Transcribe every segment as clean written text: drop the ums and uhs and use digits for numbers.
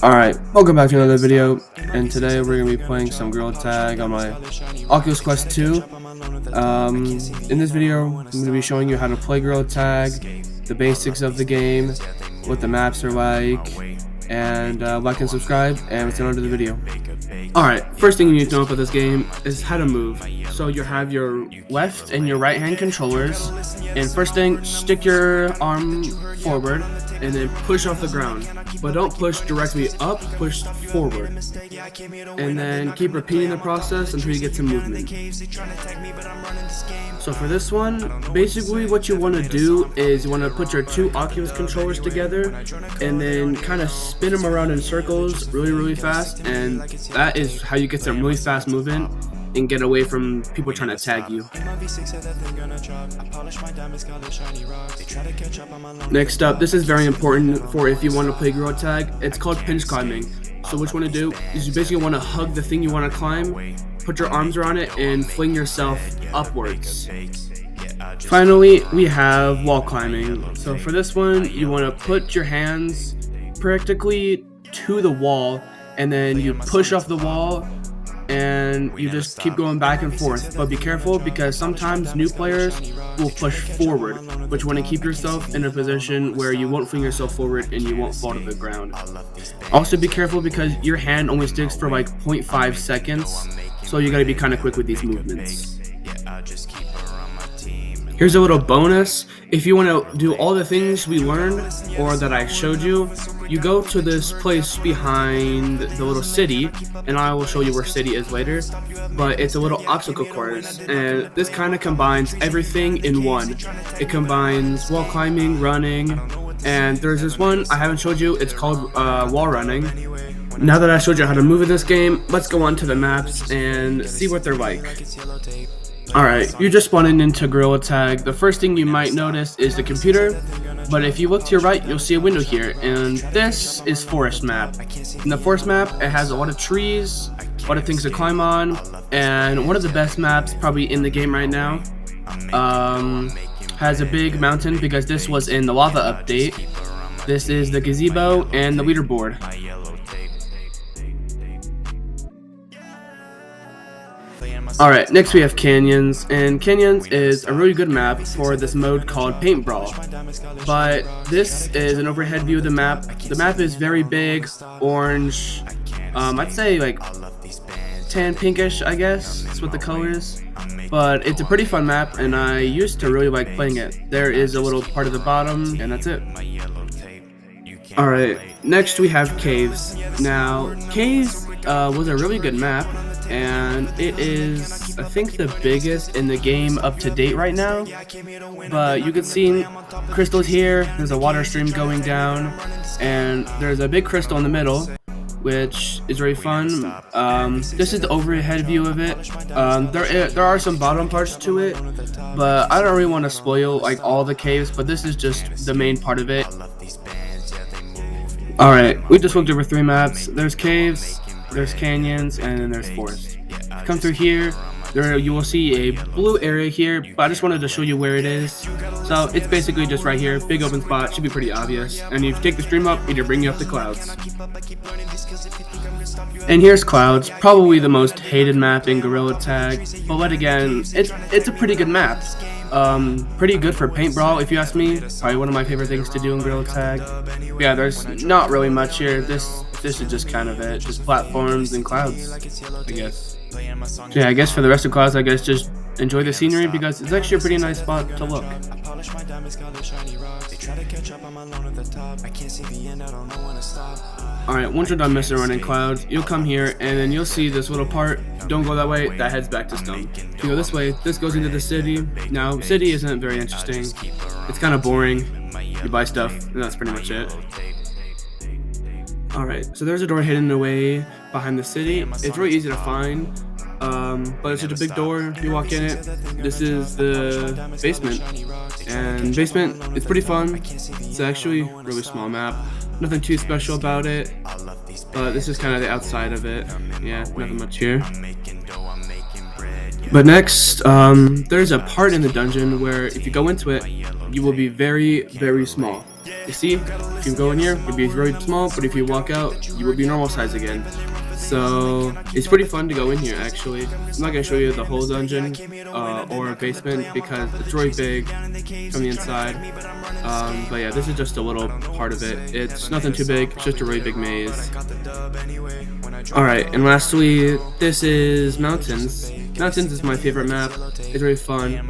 Alright, welcome back to another video, and today we're going to be playing some Gorilla Tag on my Oculus Quest 2. In this video, I'm going to be showing you how to play Gorilla Tag, the basics of the game, what the maps are like, and like and subscribe, and let's get on to the video. Alright, first thing you need to know about this game is how to move. So you have your left and your right hand controllers, and first thing, stick your arm forward and then push off the ground. But don't push directly up, push forward. And then keep repeating the process until you get some movement. So for this one, basically what you want to do is you want to put your two Oculus controllers together and then kind of spin them around in circles really fast, and that is how you get some really fast movement and get away from people trying to tag you. Next up, this is very important for if you want to play Gorilla Tag. It's called pinch climbing. So what you want to do is you basically want to hug the thing you want to climb, put your arms around it, and fling yourself upwards. Finally, we have wall climbing. So for this one, you want to put your hands practically to the wall, and then you push off the wall, and you just keep going back and forth. But be careful, because sometimes new players will push forward, but you want to keep yourself in a position where you won't fling yourself forward and you won't fall to the ground. Also be careful, because your hand only sticks for like 0.5 seconds, so you gotta be kind of quick with these movements. Here's a little bonus. If you want to do all the things we learned or that I showed you, you go to this place behind the little city, and I will show you where city is later, but it's a little obstacle course, and this kind of combines everything in one. It combines wall climbing, running, and there's this one I haven't showed you. It's called wall running. Now that I showed you how to move in this game, let's go on to the maps and see what they're like. Alright, you're just spawning into Gorilla Tag. The first thing you might notice is the computer, but if you look to your right, you'll see a window here, and this is forest map. In the forest map, it has a lot of trees, a lot of things to climb on, and one of the best maps probably in the game right now. Has a big mountain because this was in the lava update. This is the gazebo and the leaderboard. Alright, next we have Canyons, and Canyons is a really good map for this mode called Paint Brawl. But this is an overhead view of the map. The map is very big, orange, I'd say like tan pinkish, I guess, that's what the color is. But it's a pretty fun map, and I used to really like playing it. There is a little part at the bottom, and that's it. Alright, next we have Caves. Now, Caves was a really good map, and it is, I think, the biggest in the game up to date right now. But you can see crystals here, there's a water stream going down, and there's a big crystal in the middle, which is very fun. This is the overhead view of it. There are some bottom parts to it, but I don't really want to spoil like all the caves, but this is just the main part of it. Alright, we just looked over 3 maps. There's caves, there's canyons, and then there's forest. Come through here, you will see a blue area here, but I just wanted to show you where it is. So it's basically just right here, big open spot, should be pretty obvious. And if you take the stream up, it'll bring you up to Clouds. And here's Clouds, probably the most hated map in Gorilla Tag, but again, it's a pretty good map. Pretty good for Paint Brawl, if you ask me. Probably one of my favorite things to do in Gorilla Tag. But yeah, there's not really much here. This is just kind of it, just platforms and clouds, I guess. So yeah, I guess for the rest of Clouds, I guess just enjoy the scenery, because it's actually a pretty nice spot to look. Alright, once you're done messing around in Clouds, you'll come here, and then you'll see this little part. Don't go that way, that heads back to Stone. If you go this way, this goes into the city. Now, city isn't very interesting. It's kind of boring. You buy stuff, and that's pretty much it. Alright, so there's a door hidden away behind the city. It's really easy to find, but it's just a big door. You walk in it. This is the basement, and basement, it's pretty fun. It's actually a really small map. Nothing too special about it, but this is kind of the outside of it. Yeah, nothing much here. But next, there's a part in the dungeon where if you go into it, you will be very small. You see, if you go in here, you'll be very small, but if you walk out, you will be normal size again. So it's pretty fun to go in here actually. I'm not going to show you the whole dungeon or basement because it's really big from the inside. But yeah, this is just a little part of it. It's nothing too big, it's just a really big maze. Alright, and lastly, this is Mountains. Mountains is my favorite map. It's really fun.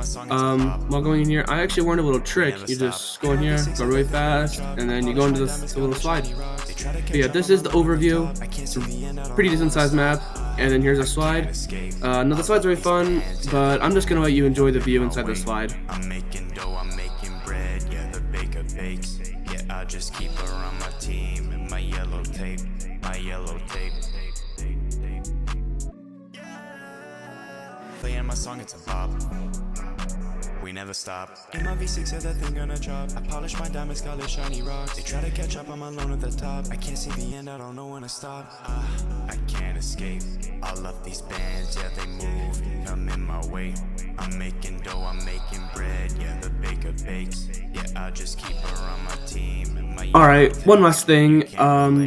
While going in here, I actually learned a little trick. You just go in here, go really fast, and then you go into this little slide. But yeah, this is the overview. It's a pretty decent sized map, and then here's a slide. Now the slide's really fun, but I'm just gonna let you enjoy the view inside the slide. I'm making dough, I'm making bread, yeah, the baker bakes. Yeah, I just keep her on my team and my yellow tape, my yellow tape. Playing my song, it's a bop. We never stop. In my V6, yeah, that thing gonna drop. I polish my diamonds, call it shiny rocks. They try to catch up, I'm alone at the top. I can't see the end, I don't know when to stop. I can't escape. All of these bands, yeah, they move, come in my way. I'm making dough, I'm making bread, yeah, the baker bakes. Yeah, I just keep her on my team. Alright, one last thing,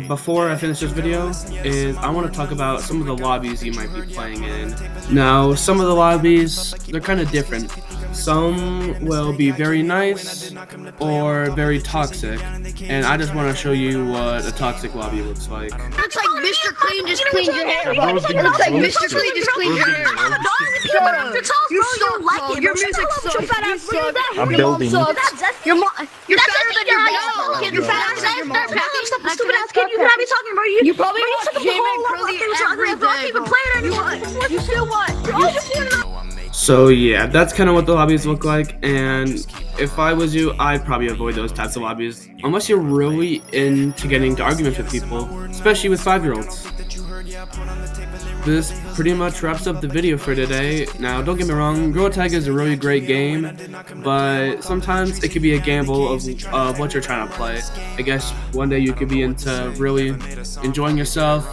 before I finish this video, is I want to talk about some of the lobbies you might be playing in. Now, some of the lobbies, they're kind of different. Some will be very nice, or very toxic, and I just want to show you what a toxic lobby looks like. It looks like Mr. Clean just cleaned your hair. It looks like Mr. Clean just cleaned your hair. You suck. Your music sucks. You suck. I'm building. Your mom. You're better than your mom. You're better than your mom. Stupid ass kid. You cannot be talking, bro. You probably watch Game and Curly every day. I even play it anymore. You still what? So yeah, that's kind of what the lobbies look like, and if I was you, I'd probably avoid those types of lobbies, unless you're really into getting into arguments with people, especially with 5-year-olds. This pretty much wraps up the video for today. Now, don't get me wrong, Gorilla Tag is a really great game, but sometimes it could be a gamble of what you're trying to play. I guess one day you could be into really enjoying yourself,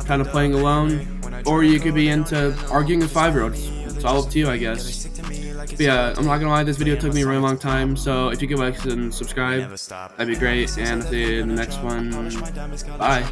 kind of playing alone, or you could be into arguing with 5-year-olds. It's all up to you, I guess. But yeah, I'm not gonna lie, this video took me a really long time, so if you could like and subscribe, that'd be great, and I'll see you in the next one. Bye.